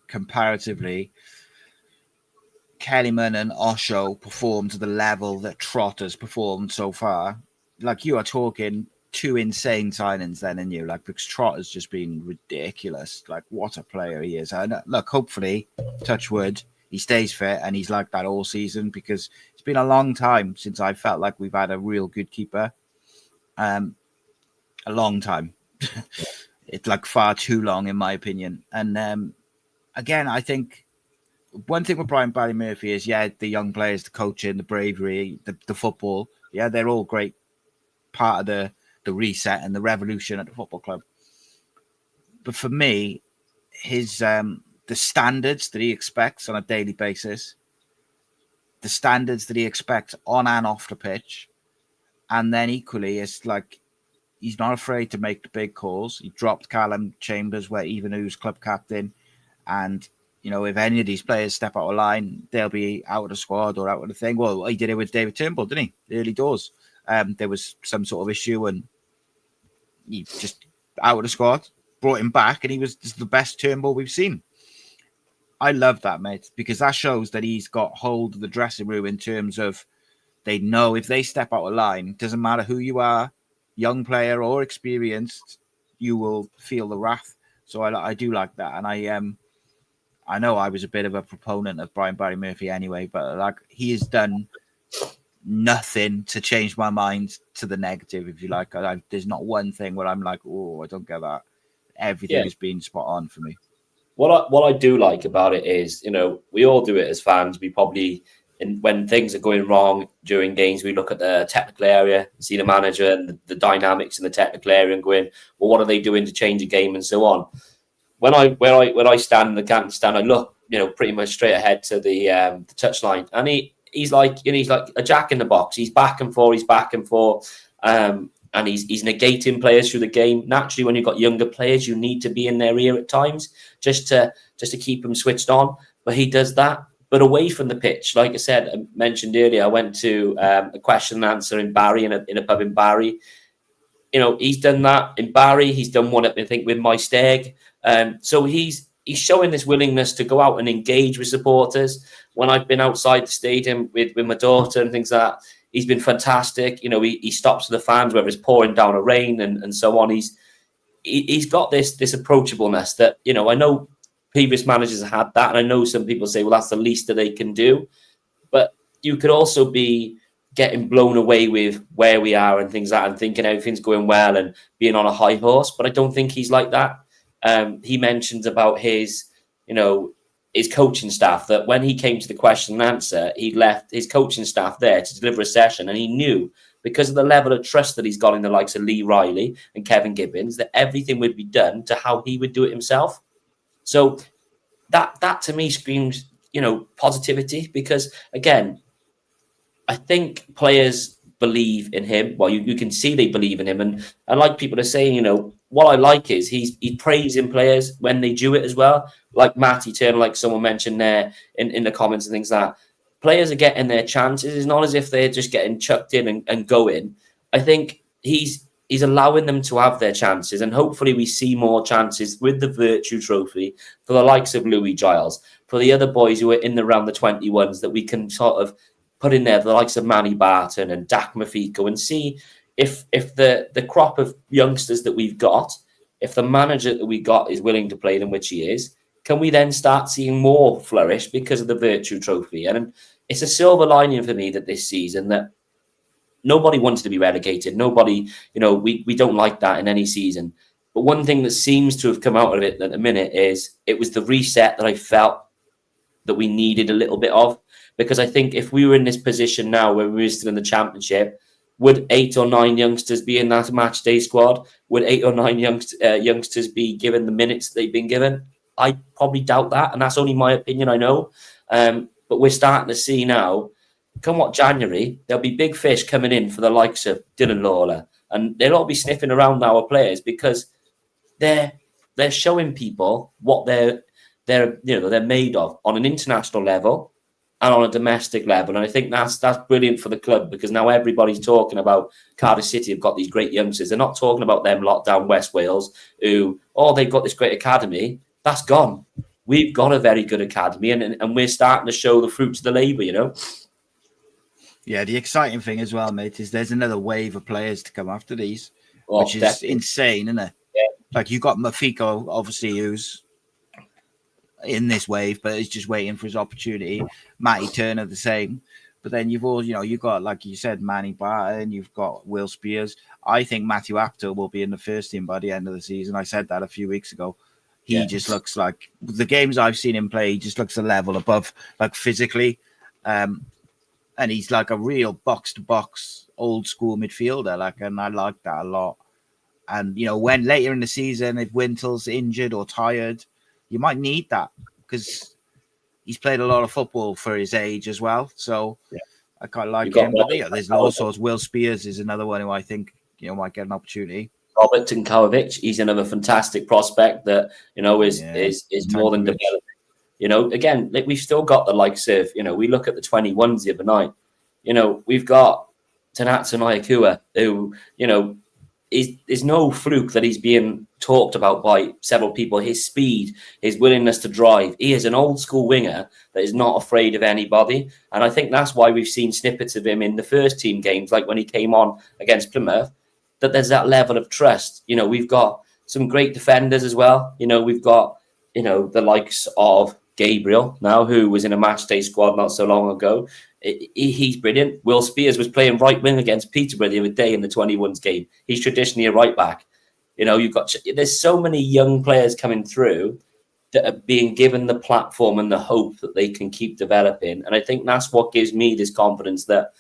comparatively Kellyman and Osho performed to the level that Trotter's performed so far? Like, you are talking two insane signings then, and because Trotter's just been ridiculous. Like, what a player he is. And look, hopefully, touch wood, he stays fit and he's like that all season, because it's been a long time since I felt like we've had a real good keeper. A long time. It's far too long, in my opinion. And again, I think one thing with Barry Murphy is, the young players, the coaching, the bravery, the football, they're all great part of the reset and the revolution at the football club. But for me, his the standards that he expects on a daily basis, the standards that he expects on and off the pitch, and then equally, it's he's not afraid to make the big calls. He dropped Callum Chambers, who's club captain, and you know, if any of these players step out of line, they'll be out of the squad or out of the thing. Well, he did it with David Turnbull, didn't he? Early doors. There was some sort of issue and he just out of the squad, brought him back, and he was the best Turnbull we've seen. I love that, mate, because that shows that he's got hold of the dressing room in terms of they know if they step out of line, doesn't matter who you are, young player or experienced, you will feel the wrath. So I do like that, and I know I was a bit of a proponent of Brian Barry Murphy anyway, but like he has done nothing to change my mind to the negative, if you like. There's not one thing where I'm like, oh, I don't get that. Everything has been spot on for me. What I do like about it is, you know, we all do it as fans. We probably, when things are going wrong during games, we look at the technical area, see the manager and the dynamics in the technical area, and going, well, what are they doing to change the game and so on. When I stand in the Canton stand, I look, you know, pretty much straight ahead to the touchline, and he's like a jack in the box. He's back and forth, and he's negating players through the game. Naturally, when you've got younger players, you need to be in their ear at times just to keep them switched on. But he does that. But away from the pitch, like I said, I mentioned earlier, I went to a question and answer in Barry, in a pub in Barry. You know, he's done that in Barry. He's done one, I think, with my stag. So he's showing this willingness to go out and engage with supporters. When I've been outside the stadium with my daughter and things like that, he's been fantastic. You know, he stops the fans, whether it's pouring down a rain and so on. He's got this approachableness that, you know, I know previous managers have had that. And I know some people say, well, that's the least that they can do. But you could also be getting blown away with where we are and things like that and thinking everything's going well and being on a high horse. But I don't think he's like that. He mentions about his coaching staff, that when he came to the question and answer, he left his coaching staff there to deliver a session. And he knew, because of the level of trust that he's got in the likes of Lee Riley and Kevin Gibbons, that everything would be done to how he would do it himself. So that to me screams, you know, positivity, because again, I think players believe in him. Well, you can see they believe in him. And like people are saying, you know, what I like is he praising players when they do it as well. Like Matty Turner, like someone mentioned there in the comments and things like that. Players are getting their chances. It's not as if they're just getting chucked in and going. I think he's allowing them to have their chances. And hopefully we see more chances with the Virtue Trophy for the likes of Louis Giles, for the other boys who are in around the 21s, that we can sort of put in there, the likes of Manny Barton and Dak Mafiko, and see if the crop of youngsters that we've got, if the manager that we got is willing to play them, which he is, can we then start seeing more flourish because of the Virtue Trophy? And it's a silver lining for me that this season, that nobody wants to be relegated. Nobody, you know, we don't like that in any season. But one thing that seems to have come out of it at the minute is it was the reset that I felt that we needed a little bit of. Because I think if we were in this position now where we were still in the Championship, would 8 or 9 youngsters be in that match day squad? Would 8 or 9 youngsters be given the minutes they've been given? I probably doubt that. And that's only my opinion, I know. But we're starting to see now, come what January, there'll be big fish coming in for the likes of Dylan Lawler. And they'll all be sniffing around our players because they're showing people what they're made of on an international level and on a domestic level. And I think that's brilliant for the club, because now everybody's talking about Cardiff City have got these great youngsters. They're not talking about them lot down West Wales who, they've got this great academy. That's gone. We've got a very good academy, and we're starting to show the fruits of the labour, you know? Yeah, the exciting thing as well, mate, is there's another wave of players to come after these, which is definitely insane, isn't it? Yeah. Like, you've got Mafiko, obviously, who's in this wave, but he's just waiting for his opportunity. Matty Turner, the same. But then you've got, like you said, Manny Barton, you've got Will Spears. I think Matthew Apter will be in the first team by the end of the season. I said that a few weeks ago. He just looks like, the games I've seen him play, he just looks a level above, like physically. And he's like a real box-to-box, old-school midfielder, like, and I like that a lot. And, you know, when later in the season, if Wintel's injured or tired, you might need that, because he's played a lot of football for his age as well. So I quite like him. But there's all sorts. Will Spears is another one who I think, you know, might get an opportunity. Robert Tinkovic, he's another fantastic prospect that, you know, is more than developed. Again, like we've still got the likes of, we look at the 21s the other night. We've got Tanatsu Naikua, who, is no fluke that he's being talked about by several people. His speed, his willingness to drive. He is an old school winger that is not afraid of anybody. And I think that's why we've seen snippets of him in the first team games, like when he came on against Plymouth, that there's that level of trust. We've got some great defenders as well. We've got, the likes of Gabriel now, who was in a match day squad not so long ago. He's brilliant. Will Spears was playing right wing against Peterborough the other day in the 21s game. He's traditionally a right back. There's so many young players coming through that are being given the platform and the hope that they can keep developing. And I think that's what gives me this confidence that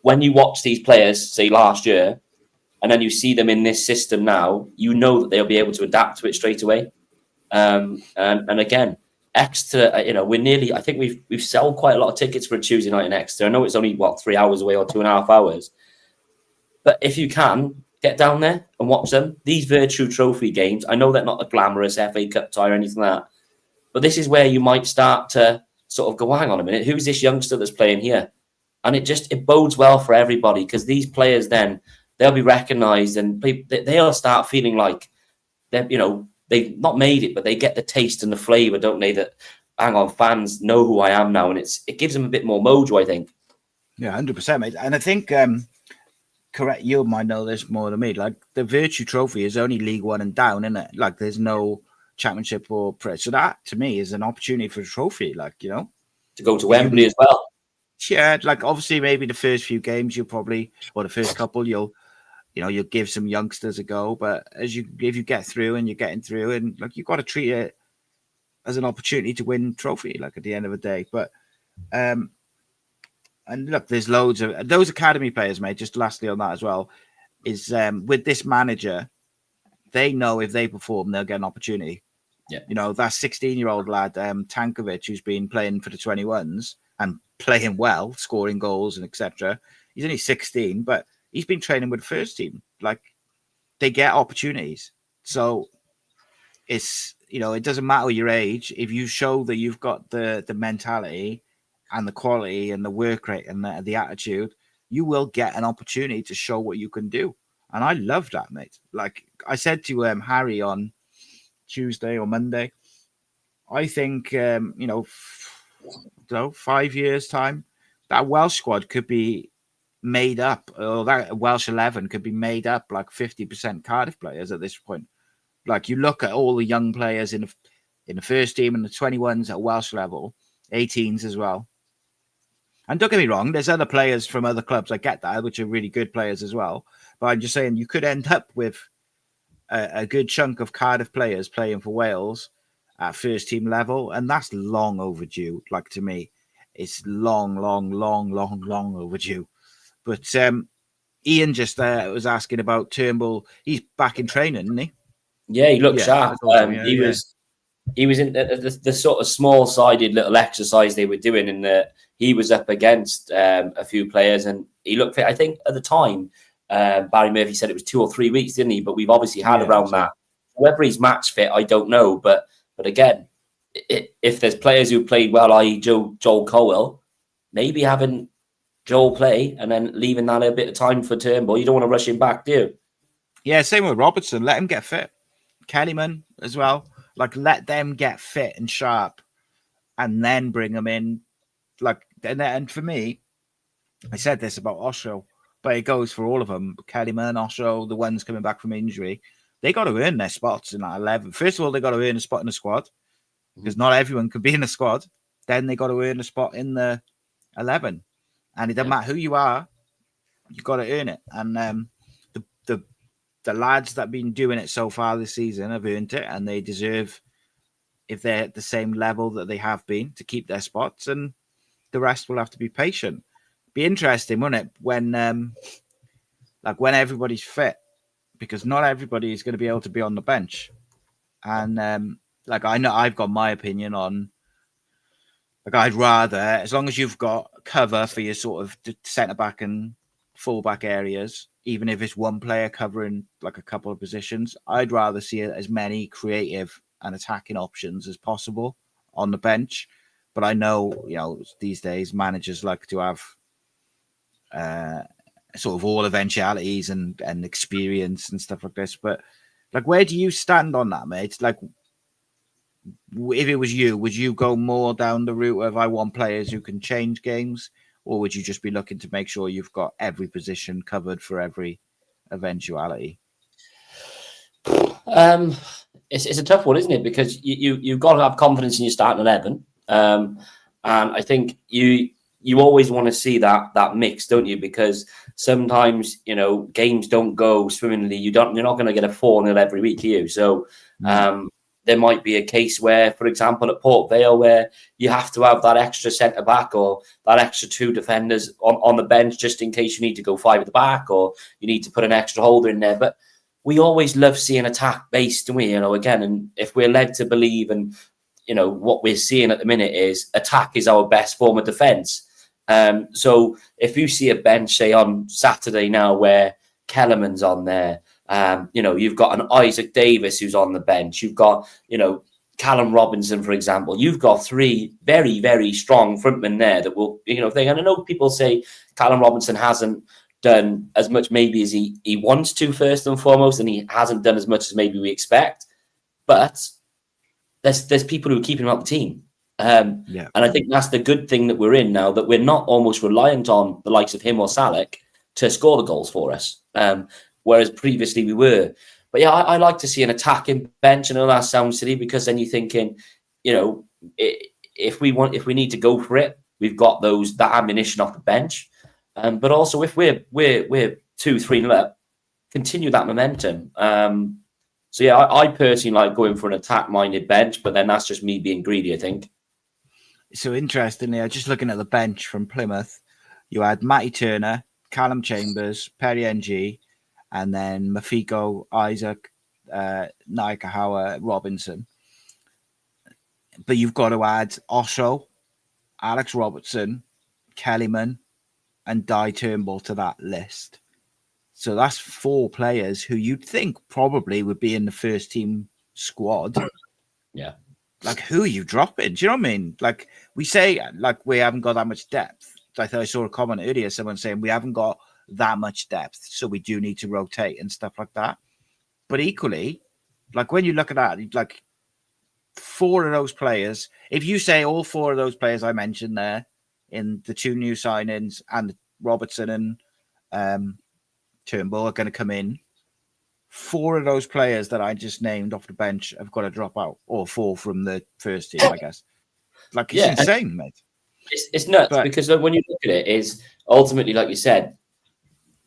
when you watch these players, say last year, and then you see them in this system now, that they'll be able to adapt to it straight away. And again, Exeter, we're nearly, I think we've sold quite a lot of tickets for a Tuesday night in Exeter. I know it's only 3 hours away or 2.5 hours, but if you can get down there and watch them, these Virtue Trophy games, I know they're not a glamorous FA Cup tie or anything like that, but this is where you might start to sort of go, hang on a minute, who's this youngster that's playing here? And it bodes well for everybody, because these players then, they'll be recognised and they'll start feeling like they're, they've not made it, but they get the taste and the flavour, don't they? That, hang on, fans know who I am now, and it gives them a bit more mojo, I think. Yeah, 100%, mate. And I think, correct, you might know this more than me. Like the Virtue Trophy is only League One and down, isn't it? Like there's no Championship or Press. So that to me is an opportunity for a trophy, to go to Wembley as well. Yeah, like obviously maybe the first few games or the first couple you'll give some youngsters a go, but if you get through and you're getting through, and like you've got to treat it as an opportunity to win trophy, like at the end of the day. But and look, there's loads of those academy players, mate. Just lastly on that as well, is with this manager, they know if they perform, they'll get an opportunity. Yeah, that 16-year-old lad, Tankovic, who's been playing for the 21s and playing well, scoring goals and etc. He's only 16, but he's been training with the first team. Like they get opportunities. So it's, it doesn't matter your age. If you show that you've got the mentality and the quality and the work rate and the attitude, you will get an opportunity to show what you can do. And I love that, mate. Like I said to Harry on Tuesday or Monday, I think, 5 years time, that Welsh squad could be made up, or that Welsh 11 could be made up like 50% Cardiff players at this point. Like you look at all the young players in the first team and the 21s at Welsh level, 18s as well. And don't get me wrong, there's other players from other clubs, I get that, which are really good players as well. But I'm just saying you could end up with a good chunk of Cardiff players playing for Wales at first team level, and that's long overdue. Like to me, it's long overdue. But Ian just was asking about Turnbull. He's back in training, isn't he? Yeah, he looked sharp. He was in the sort of small-sided little exercise they were doing, and he was up against a few players, and he looked fit. I think at the time, Barry Murphy said it was 2 or 3 weeks, didn't he? But we've obviously had around that. Whether he's match fit, I don't know. But again, if there's players who played well, i.e. Joel Colwill, maybe having Joel play and then leaving that a bit of time for Turnbull, you don't want to rush him back, do you? Yeah, same with Robertson. Let him get fit. Kellyman as well. Like, let them get fit and sharp and then bring them in. Like, and for me, I said this about Osho, but it goes for all of them. Kellyman, Osho, the ones coming back from injury, they got to earn their spots in that 11. First of all, they got to earn a spot in the squad because not everyone could be in the squad. Then they got to earn a spot in the 11. And it doesn't matter who you are, you've got to earn it. And the lads that have been doing it so far this season have earned it, and they deserve, if they're at the same level that they have been, to keep their spots, and the rest will have to be patient. Be interesting, won't it, when everybody's fit, because not everybody is going to be able to be on the bench. And I know I've got my opinion on, I'd rather, as long as you've got cover for your sort of centre back and full back areas, even if it's one player covering like a couple of positions, I'd rather see as many creative and attacking options as possible on the bench. But I know, these days managers like to have sort of all eventualities and experience and stuff like this. But like, where do you stand on that, mate? Like, if it was you, would you go more down the route of I want players who can change games, or would you just be looking to make sure you've got every position covered for every eventuality? It's a tough one, isn't it? Because you've got to have confidence in your starting 11, and I think you always want to see that mix, don't you? Because sometimes games don't go swimmingly. You're not going to get a 4-0 every week, are you? So there might be a case where, for example, at Port Vale, where you have to have that extra centre back or that extra 2 defenders on the bench just in case you need to go 5 at the back or you need to put an extra holder in there. But we always love seeing attack based, don't we? Again, and if we're led to believe, and what we're seeing at the minute is attack is our best form of defence. So if you see a bench, say on Saturday now, where Kellyman's on there, you've got an Isaac Davis who's on the bench. You've got, Callum Robinson, for example. You've got 3 very, very strong frontmen there that will, and I know people say Callum Robinson hasn't done as much maybe as he wants to, first and foremost, and he hasn't done as much as maybe we expect. But there's people who are keeping him up the team. And I think that's the good thing that we're in now, that we're not almost reliant on the likes of him or Salek to score the goals for us. Whereas previously we were. But yeah, I like to see an attacking bench. I know that sounds silly, because then you're thinking, if we need to go for it, we've got that ammunition off the bench. But also if we're 2-3 up, continue that momentum. So yeah, I personally like going for an attack-minded bench, but then that's just me being greedy, I think. So interestingly, just looking at the bench from Plymouth, you had Matty Turner, Callum Chambers, Perry NG, and then Mafiko, Isaac, Naikahawa, Robinson. But you've got to add Osho, Alex Robertson, Kellyman, and Di Turnbull to that list. So that's 4 players who you'd think probably would be in the first team squad. Yeah. Like, who are you dropping? Do you know what I mean? Like, we say, like, we haven't got that much depth. I thought I saw a comment earlier, someone saying we haven't got that much depth, so we do need to rotate and stuff like that. But equally, like, when you look at that, like, 4 of those players, if you say all 4 of those players I mentioned there in the 2 new signings and Robertson and Turnbull are going to come in, 4 of those players that I just named off the bench have got to drop out, or 4 from the first team, I guess. Like, it's insane, mate. It's nuts, because when you look at it, is ultimately, like you said,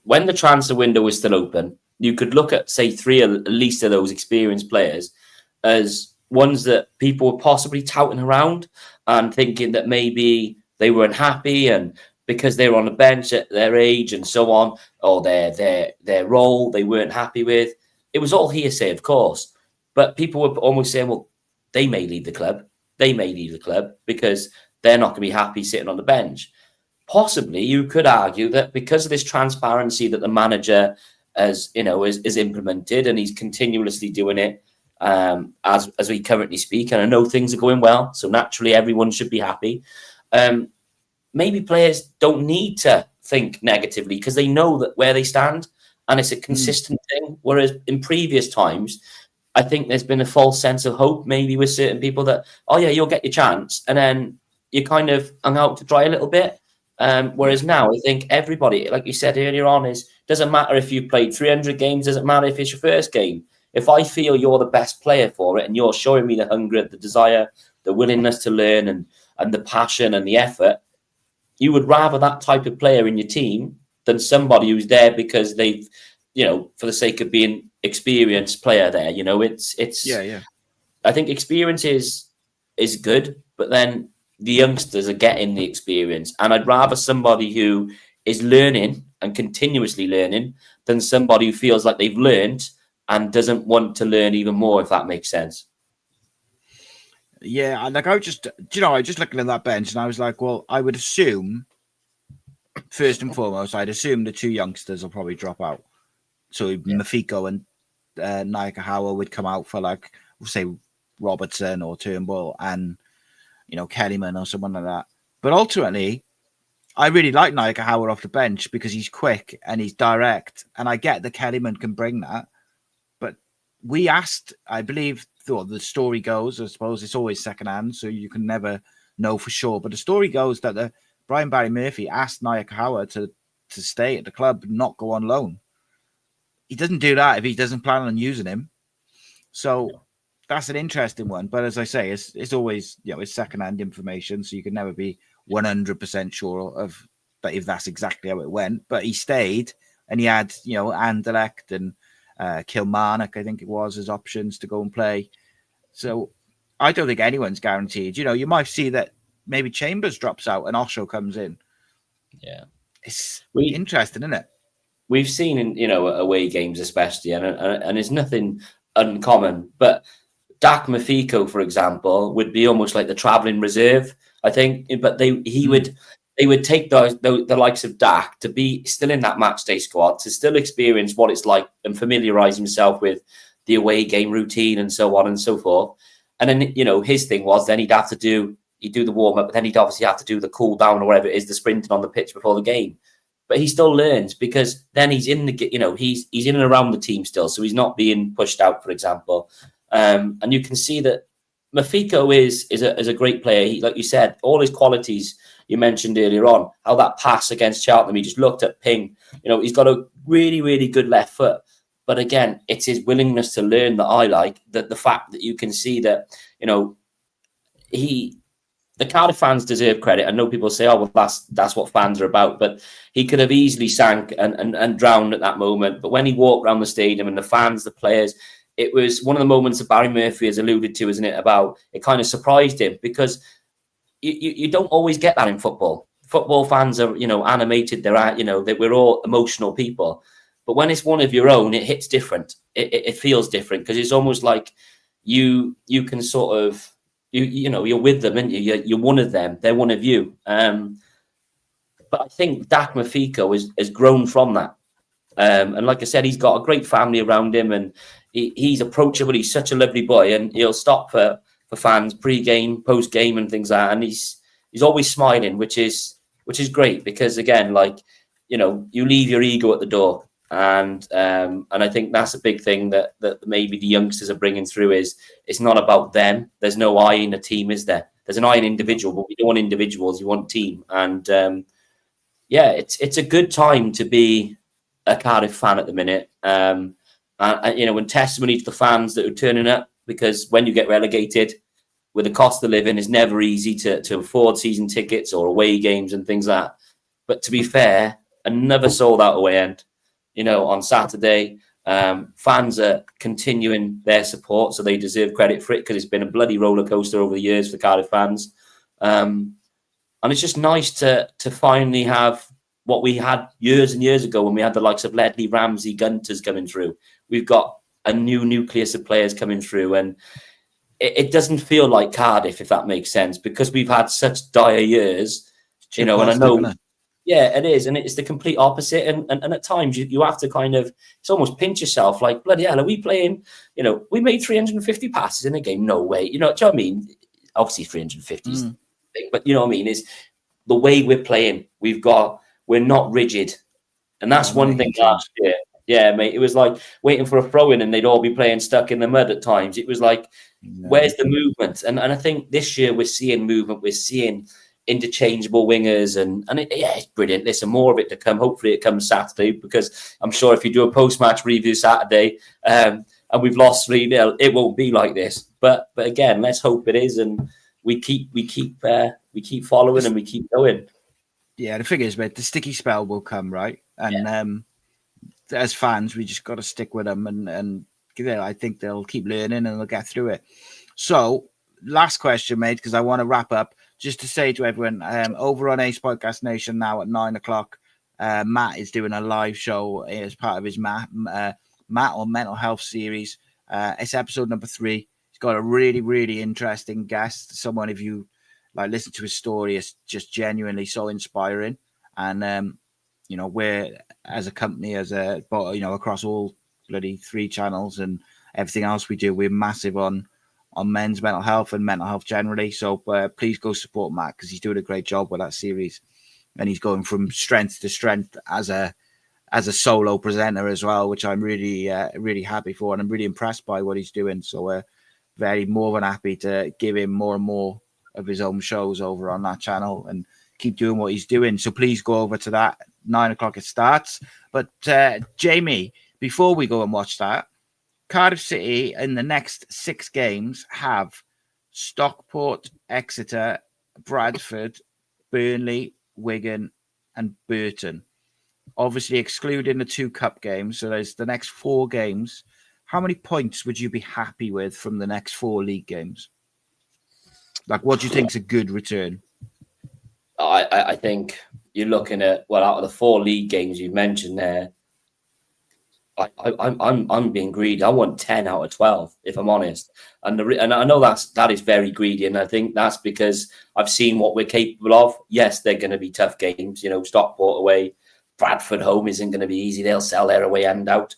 when the transfer window was still open, you could look at, say, 3 at least of those experienced players as ones that people were possibly touting around and thinking that maybe they were unhappy, and because they were on the bench at their age and so on, or their role they weren't happy with. It was all hearsay, of course. But people were almost saying, well, they may leave the club. They may leave the club because they're not going to be happy sitting on the bench. Possibly, you could argue that because of this transparency that the manager has implemented, and he's continuously doing it as we currently speak, and I know things are going well, so naturally everyone should be happy. Maybe players don't need to think negatively because they know that where they stand, and it's a consistent thing. Whereas in previous times, I think there's been a false sense of hope, maybe with certain people that, oh yeah, you'll get your chance, and then you kind of hung out to dry a little bit. Whereas now, I think everybody, like you said earlier on, doesn't matter if you played 300 games, doesn't matter if it's your first game. If I feel you're the best player for it, and you're showing me the hunger, the desire, the willingness to learn, and the passion and the effort, you would rather that type of player in your team than somebody who's there because they've, for the sake of being experienced player there. I think experience is good, but then the youngsters are getting the experience, and I'd rather somebody who is learning and continuously learning than somebody who feels like they've learned and doesn't want to learn even more, if that makes sense. Yeah, like I was just looking at that bench and I was like, well, I would assume, first and foremost, I'd assume the 2 youngsters will probably drop out. So Mafiko and Naikahawa would come out for, like, say, Robertson or Turnbull, and Kellyman or someone like that. But ultimately, I really like Naikawa off the bench because he's quick and he's direct. And I get that Kellyman can bring that. But we asked, I believe, the story goes, I suppose it's always secondhand, so you can never know for sure. But the story goes that Brian Barry Murphy asked Naikawa to stay at the club, not go on loan. He doesn't do that if he doesn't plan on using him. So that's an interesting one. But as I say, it's always, it's secondhand information, so you can never be 100% sure of that if that's exactly how it went. But he stayed, and he had, Anderlecht and Kilmarnock, I think it was, as options to go and play. So I don't think anyone's guaranteed. You might see that maybe Chambers drops out and Osho comes in. Yeah. It's interesting, isn't it? We've seen in away games especially, and it's nothing uncommon. But Dak Mafiko, for example, would be almost like the travelling reserve, I think. But they would take the likes of Dak to be still in that match day squad, to still experience what it's like and familiarise himself with the away game routine and so on and so forth. And then his thing was then he'd do the warm up, but then he'd obviously have to do the cool down or whatever it is, the sprinting on the pitch before the game. But he still learns because then he's in he's in and around the team still, so he's not being pushed out, for example. And you can see that Mafiko is a great player. He, like you said, all his qualities you mentioned earlier on, how that pass against Cheltenham, he just looked at ping. He's got a really, really good left foot. But again, it's his willingness to learn that I like. That the fact that you can see that the Cardiff fans deserve credit. I know people say, "Oh, well, that's what fans are about," but he could have easily sank and drowned at that moment. But when he walked around the stadium and the fans, the players, it was one of the moments that Barry Murphy has alluded to, isn't it? About it kind of surprised him because you don't always get that in football. Football fans are animated. We're all emotional people, but when it's one of your own, it hits different. It feels different because it's almost like you can sort of. You're with them, and you're one of them. They're one of you. But I think Dak Mafiko has grown from that. And like I said, he's got a great family around him, and he's approachable. He's such a lovely boy, and he'll stop for fans pre-game, post-game, and things like that. And he's always smiling, which is great because again, you leave your ego at the door. And I think that's a big thing that maybe the youngsters are bringing through is it's not about them. There's no I in a team, is there? There's an I in individual, but we don't want individuals. You want team. And it's a good time to be a Cardiff fan at the minute. And testimony to the fans that are turning up, because when you get relegated with the cost of living, it's never easy to afford season tickets or away games and things like that. But to be fair, another sold out away end. On Saturday, fans are continuing their support, so they deserve credit for it because it's been a bloody roller coaster over the years for Cardiff fans. And it's just nice to finally have what we had years and years ago when we had the likes of Ledley, Ramsey, Gunters coming through. We've got a new nucleus of players coming through, and it doesn't feel like Cardiff, if that makes sense, because we've had such dire years. And I know. Yeah, it is. And it's the complete opposite. And at times you have to kind of, it's almost pinch yourself like, bloody hell, are we playing, we made 350 passes in a game. No way. Do you know what I mean? Obviously 350 is big, but you know what I mean? Is the way we're playing, we're not rigid. And that's one thing last year. Yeah, mate. It was like waiting for a throw in and they'd all be playing stuck in the mud at times. It was like, where's the movement? And I think this year we're seeing movement. We're seeing interchangeable wingers and it's brilliant. There's some more of it to come. Hopefully it comes Saturday, because I'm sure if you do a post-match review Saturday and we've lost 3-0, it won't be like this. But again, let's hope it is, and we keep following and we keep going. Yeah, the thing is, mate, the sticky spell will come, right? And as fans, we just got to stick with them, and I think they'll keep learning and they'll get through it. So, last question, mate, because I want to wrap up. Just to say to everyone, over on Ace Podcast Nation now at 9:00, Matt is doing a live show as part of his Matt on mental health series. It's episode number 3. He's got a really, really interesting guest. Someone, if you listen to his story, is just genuinely so inspiring. And we're as a company, across all bloody 3 channels and everything else we do, we're massive on men's mental health and mental health generally. So please go support Matt, because he's doing a great job with that series, and he's going from strength to strength as a solo presenter as well, which I'm really really happy for, and I'm really impressed by what he's doing. So very more than happy to give him more and more of his own shows over on that channel and keep doing what he's doing. So please go over to that. 9 o'clock it starts. But Jamie, before we go and watch that, Cardiff City in the next 6 games have Stockport, Exeter, Bradford, Burnley, Wigan, and Burton. Obviously, excluding the 2 cup games. So there's the next 4 games. How many points would you be happy with from the next 4 league games? Like, what do you think is a good return? I think you're looking at, well, out of the 4 league games you mentioned there, I'm being greedy. I want 10 out of 12, if I'm honest. And I know that is very greedy, and I think that's because I've seen what we're capable of. Yes, they're going to be tough games. Stockport away, Bradford home isn't going to be easy. They'll sell their away end out.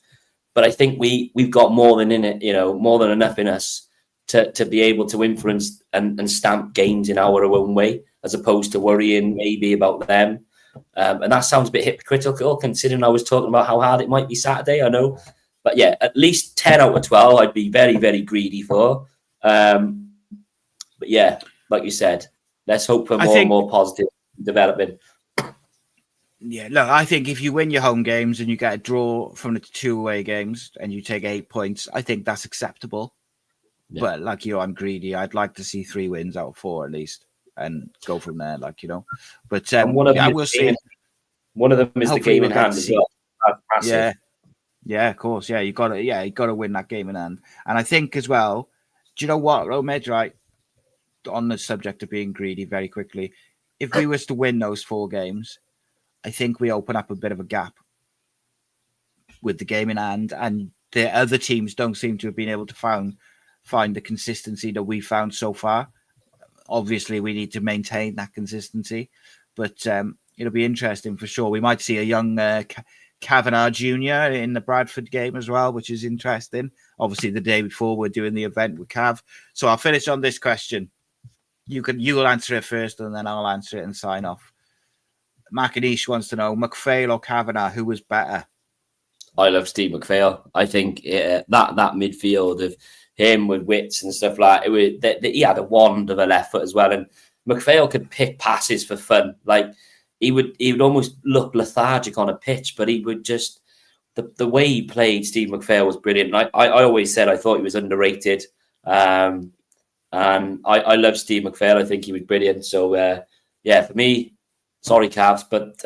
But I think we've got more than in it, more than enough in us to be able to influence and stamp games in our own way, as opposed to worrying maybe about them. And that sounds a bit hypocritical, considering I was talking about how hard it might be Saturday, I know. But yeah, at least 10 out of 12 I'd be very, very greedy for. But yeah, like you said, let's hope for more and more positive development. Yeah, look, I think if you win your home games and you get a draw from the 2 away games and you take 8 points, I think that's acceptable. Yeah. But like you, I'm greedy. I'd like to see 3 wins out of 4 at least, and go from there. But I will say one of them is the game in hand as well. Yeah, of course. Yeah, you got to win that game in hand. And I think as well, do you know what, Romej, right? On the subject of being greedy, very quickly, if we was to win those 4 games, I think we open up a bit of a gap with the game in hand, and the other teams don't seem to have been able to find the consistency that we found so far. Obviously, we need to maintain that consistency, but it'll be interesting for sure. We might see a young Kavanagh Jr. in the Bradford game as well, which is interesting. Obviously, the day before we're doing the event with Cav. So I'll finish on this question. You'll answer it first, and then I'll answer it and sign off. Macanish wants to know, McPhail or Kavanagh, who was better? I love Steve McPhail. I think that midfield of him with wits and stuff like that, he had a wand of a left foot as well, and McPhail could pick passes for fun. Like he would almost look lethargic on a pitch, but he would just the way he played. Steve McPhail was brilliant. I always said I thought he was underrated, and I love Steve McPhail. I think he was brilliant. So for me. Sorry, Cavs, but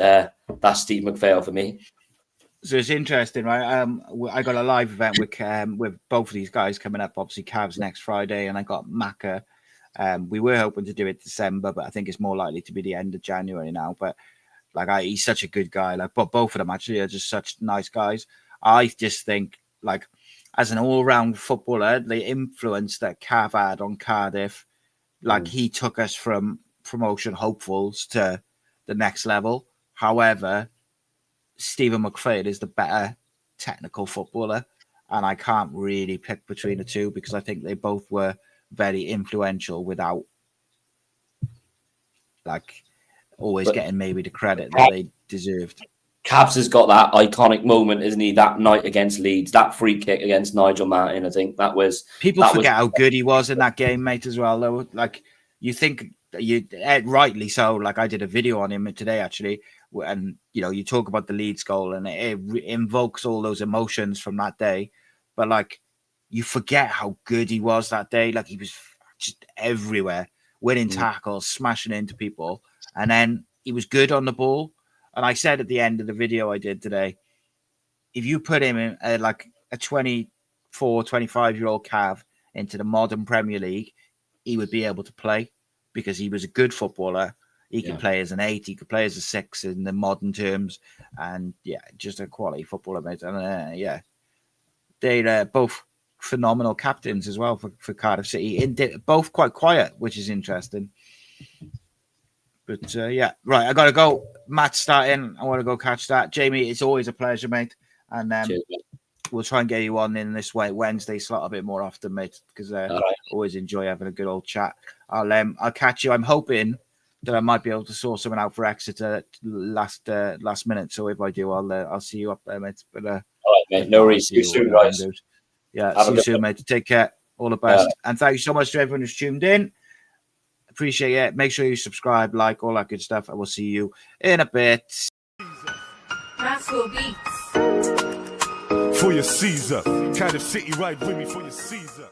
that's Steve McPhail for me. So it's interesting, right? I got a live event with both of these guys coming up. Obviously, Cavs next Friday, and I got Macca. We were hoping to do it December, but I think it's more likely to be the end of January now. But he's such a good guy. But both of them actually are just such nice guys. I just think, as an all-round footballer, the influence that Cav had on Cardiff, he took us from promotion hopefuls to the next level. However, Stephen McPhail is the better technical footballer, and I can't really pick between the two because I think they both were very influential without always getting maybe the credit that they deserved. Cabs has got that iconic moment, isn't he? That night against Leeds, that free kick against Nigel Martin. I think that was forget how good he was in that game, mate. As well, though, you think. Rightly so. I did a video on him today actually, and you talk about the Leeds goal and it invokes all those emotions from that day, but you forget how good he was that day. He was just everywhere, winning tackles, smashing into people, and then he was good on the ball. And I said at the end of the video I did today, if you put him in a 24, 25-year-old Cav into the modern Premier League, he would be able to play. Because he was a good footballer. He could play as an 8, he could play as a 6 in the modern terms. And just a quality footballer, mate. And they're both phenomenal captains as well for Cardiff City. Both quite quiet, which is interesting. But right, I got to go. Matt's starting. I want to go catch that. Jamie, it's always a pleasure, mate. And we'll try and get you on in this Wednesday slot a bit more often, mate, because I always enjoy having a good old chat. I'll catch you. I'm hoping that I might be able to sort something out for Exeter last minute. So if I do, I'll see you up there, mate. But all right, mate. No worries. See you soon, guys. Yeah, see you soon, mate. Take care. All the best. And thank you so much to everyone who's tuned in. Appreciate it. Make sure you subscribe, like, all that good stuff. And we'll see you in a bit. Rascal Beats. For your Caesar. Cardiff City, ride with me for your Caesar.